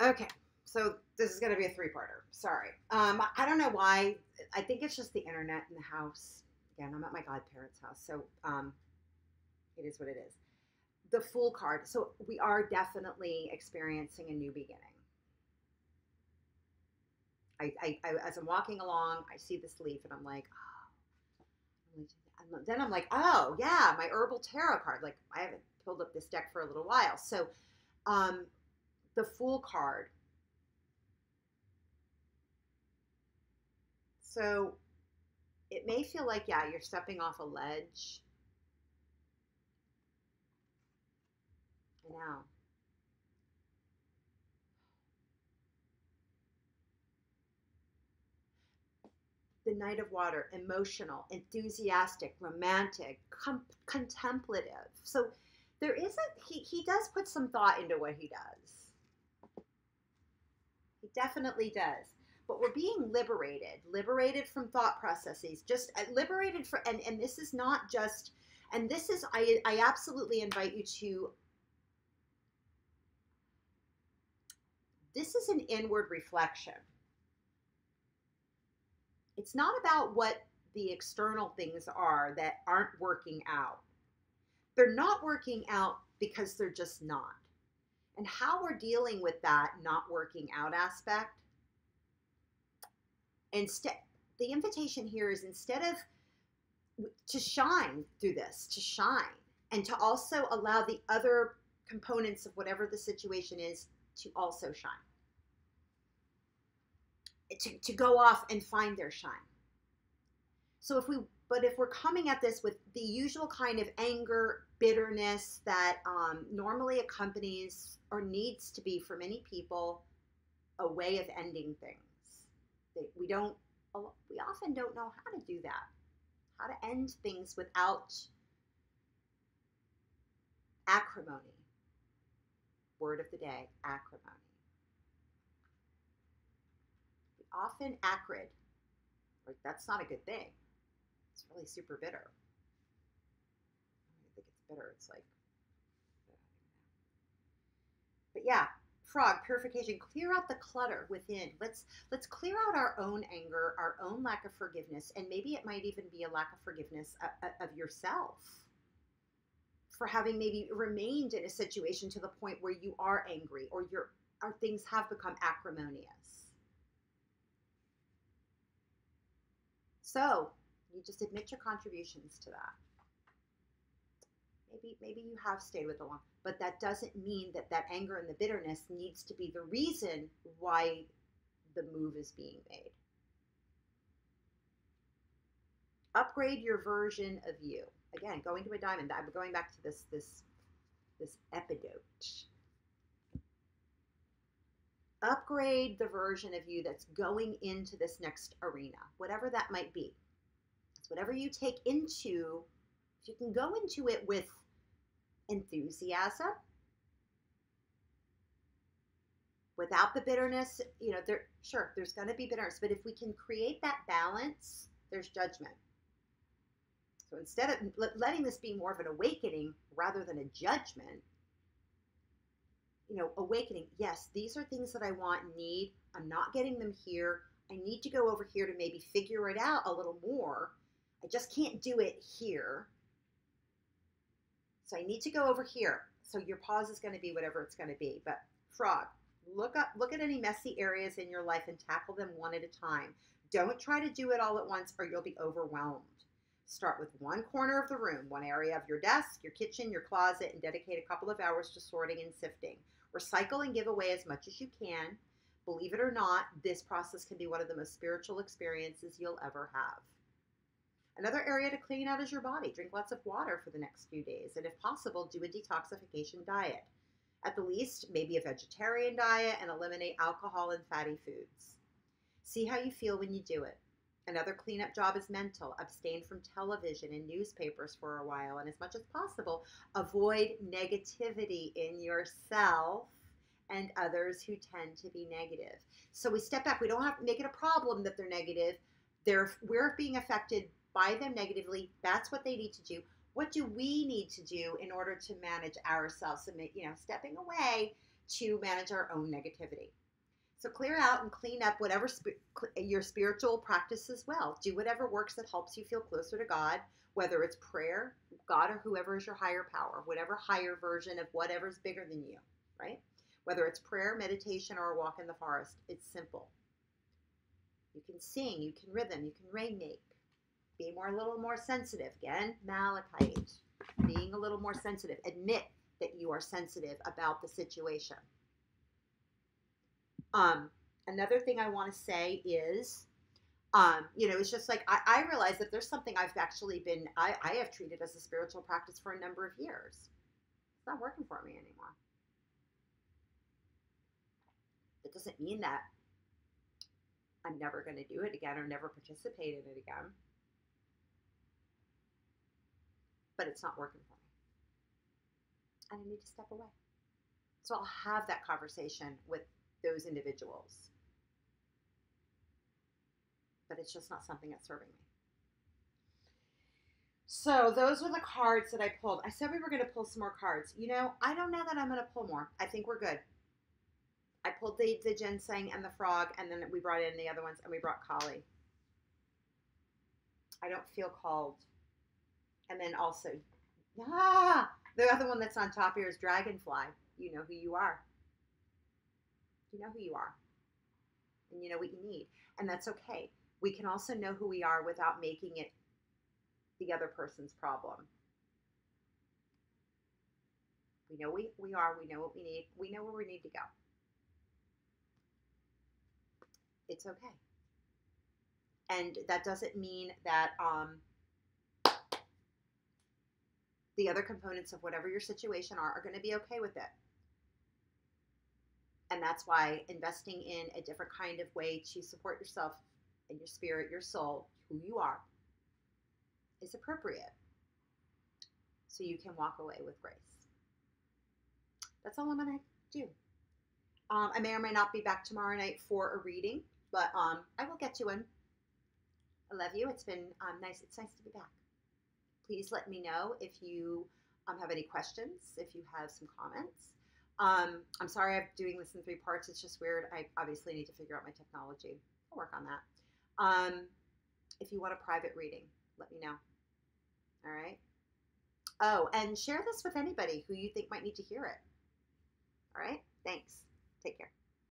Okay, so this is going to be a three-parter. Sorry. I don't know why. I think it's just the internet in the house. Again, I'm at my godparents' house, so it is what it is. The Fool card. So we are definitely experiencing a new beginning. As I'm walking along, I see this leaf, and I'm like, oh. Then I'm like, oh yeah, my herbal tarot card. Like I haven't pulled up this deck for a little while. So, the Fool card. So it may feel like, yeah, you're stepping off a ledge. I know. The Knight of Water, emotional, enthusiastic, romantic, contemplative. So there is he does put some thought into what he does. He definitely does. But we're being liberated from thought processes, just liberated for, and this is not just, and this is, I absolutely invite you to, this is an inward reflection. It's not about what the external things are that aren't working out. They're not working out because they're just not. And how we're dealing with that not working out aspect, instead, the invitation here is instead of to shine through this, to shine, and to also allow the other components of whatever the situation is to also shine. To go off and find their shine. So if we're coming at this with the usual kind of anger, bitterness that normally accompanies or needs to be for many people a way of ending things. We often don't know how to do that, how to end things without acrimony. Word of the day, acrimony. Often acrid, like that's not a good thing. It's really super bitter. I don't think it's bitter. It's like, but yeah, frog purification. Clear out the clutter within. Let's clear out our own anger, our own lack of forgiveness, and maybe it might even be a lack of forgiveness of yourself for having maybe remained in a situation to the point where you are angry or things have become acrimonious. So you just admit your contributions to that. Maybe you have stayed with the long, but that doesn't mean that anger and the bitterness needs to be the reason why the move is being made. Upgrade your version of you. Again, going to a diamond. I'm going back to this epidote. Upgrade the version of you that's going into this next arena, whatever that might be. It's whatever you take into, if you can go into it with enthusiasm, without the bitterness, there's going to be bitterness, but if we can create that balance, there's judgment. So instead of letting this be more of an awakening rather than a judgment, awakening, yes, these are things that I want and need. I'm not getting them here. I need to go over here to maybe figure it out a little more. I just can't do it here. So I need to go over here. So your pause is going to be whatever it's going to be. But frog, look at any messy areas in your life and tackle them one at a time. Don't try to do it all at once or you'll be overwhelmed. Start with one corner of the room, one area of your desk, your kitchen, your closet, and dedicate a couple of hours to sorting and sifting. Recycle and give away as much as you can. Believe it or not, this process can be one of the most spiritual experiences you'll ever have. Another area to clean out is your body. Drink lots of water for the next few days, and if possible, do a detoxification diet. At the least, maybe a vegetarian diet and eliminate alcohol and fatty foods. See how you feel when you do it. Another cleanup job is mental. Abstain from television and newspapers for a while, and as much as possible, avoid negativity in yourself and others who tend to be negative. So we step back. We don't have to make it a problem that they're negative. We're being affected by them negatively. That's what they need to do. What do we need to do in order to manage ourselves and make, stepping away to manage our own negativity. So clear out and clean up whatever your spiritual practice as well. Do whatever works that helps you feel closer to God, whether it's prayer, God, or whoever is your higher power, whatever higher version of whatever's bigger than you, right? Whether it's prayer, meditation, or a walk in the forest, it's simple. You can sing, you can rhythm, you can rainmake. Be a little more sensitive. Again, malachite. Being a little more sensitive. Admit that you are sensitive about the situation. Another thing I want to say is, it's just like I realize that there's something I've actually been, I have treated as a spiritual practice for a number of years. It's not working for me anymore. It doesn't mean that I'm never going to do it again or never participate in it again. But it's not working for me. And I need to step away. So I'll have that conversation with those individuals. But it's just not something that's serving me. So those were the cards that I pulled. I said we were going to pull some more cards. I don't know that I'm going to pull more. I think we're good. I pulled the ginseng and the frog, and then we brought in the other ones, and we brought Kali. I don't feel called. And then also, the other one that's on top here is dragonfly. You know who you are. You know who you are. And you know what you need. And that's okay. We can also know who we are without making it the other person's problem. We know we are. We know what we need. We know where we need to go. It's okay. And that doesn't mean that the other components of whatever your situation are going to be okay with it. And that's why investing in a different kind of way to support yourself and your spirit, your soul, who you are, is appropriate. So you can walk away with grace. That's all I'm going to do. I may or may not be back tomorrow night for a reading, but I will get to one. I love you. It's been nice. It's nice to be back. Please let me know if you have any questions, if you have some comments. I'm sorry I'm doing this in 3 parts. It's just weird. I obviously need to figure out my technology. I'll work on that. If you want a private reading, let me know. All right? Oh, and share this with anybody who you think might need to hear it. All right? Thanks. Take care.